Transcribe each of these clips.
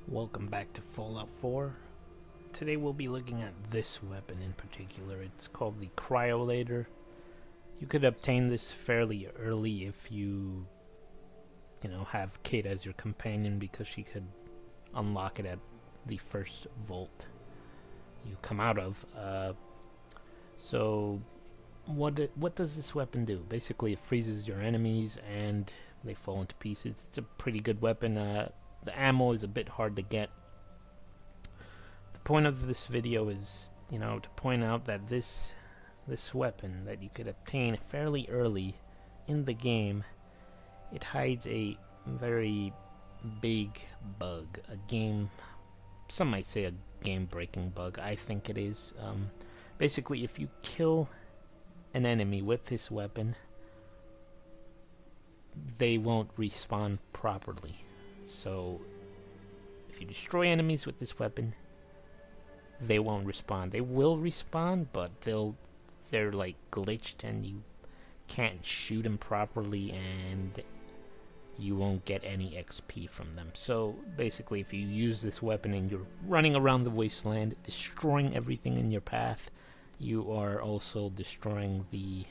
Welcome back to Fallout 4. Today we'll be looking at this weapon in particular. It's called the Cryolater. You could obtain this fairly early if you have Kate as your companion, because she could unlock it at the first vault you come out of. So what does this weapon do? Basically, it freezes your enemies and they fall into pieces. It's a pretty good weapon. The ammo is a bit hard to get. The point of this video is, to point out that this weapon that you could obtain fairly early in the game, it hides a very big bug. Some might say a game-breaking bug. I think it is. Basically, if you kill an enemy with this weapon, they won't respawn properly. So, if you destroy enemies with this weapon, they won't respawn. They will respawn, but they're like glitched, and you can't shoot them properly, and you won't get any XP from them. So, basically, if you use this weapon and you're running around the wasteland, destroying everything in your path, you are also destroying the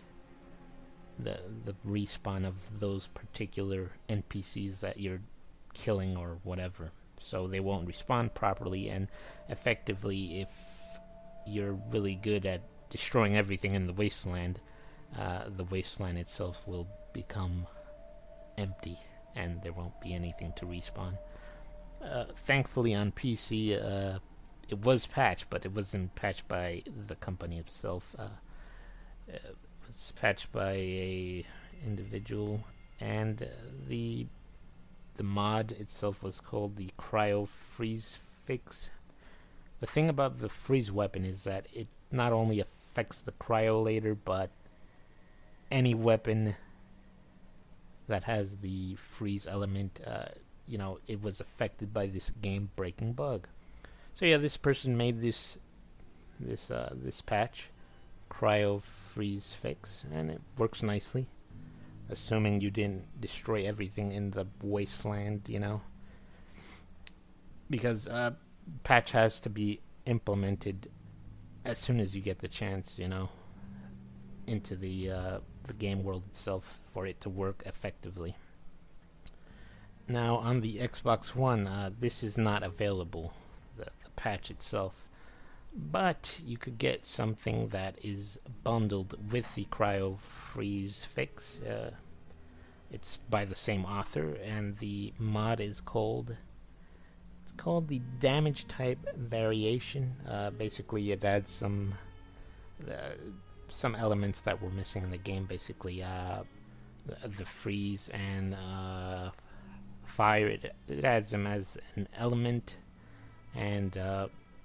respawn of those particular NPCs that you're killing or whatever. So they won't respond properly, and effectively, if you're really good at destroying everything in the wasteland itself will become empty and there won't be anything to respawn. Thankfully on PC it was patched, but it wasn't patched by the company itself. It was patched by a individual, and the mod itself was called the Cryo Freeze Fix. The thing about the freeze weapon is that it not only affects the Cryolater, but any weapon that has the freeze element, it was affected by this game-breaking bug. So yeah, this person made this patch, Cryo Freeze Fix, and it works nicely. Assuming you didn't destroy everything in the wasteland, because patch has to be implemented as soon as you get the chance, into the game world itself for it to work effectively. Now on the Xbox One, this is not available, the patch itself, but you could get something that is bundled with the Cryo Freeze Fix. It's by the same author, and the mod is called the Damage Type Variation. Basically, it adds some elements that were missing in the game. Basically, the freeze and fire. It adds them as an element, and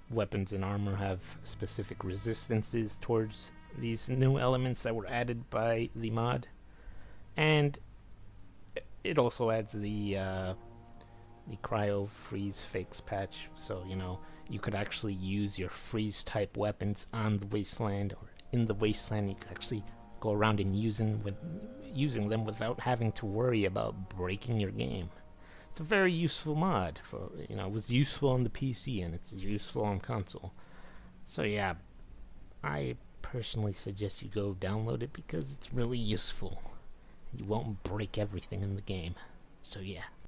weapons and armor have specific resistances towards these new elements that were added by the mod. And it also adds the Cryo Freeze Fix patch, so you could actually use your freeze type weapons on the wasteland, or in the wasteland. You could actually go around and using them without having to worry about breaking your game. It's a very useful mod. For it was useful on the PC, and it's useful on console. So yeah, I personally suggest you go download it because it's really useful. You won't break everything in the game. So yeah.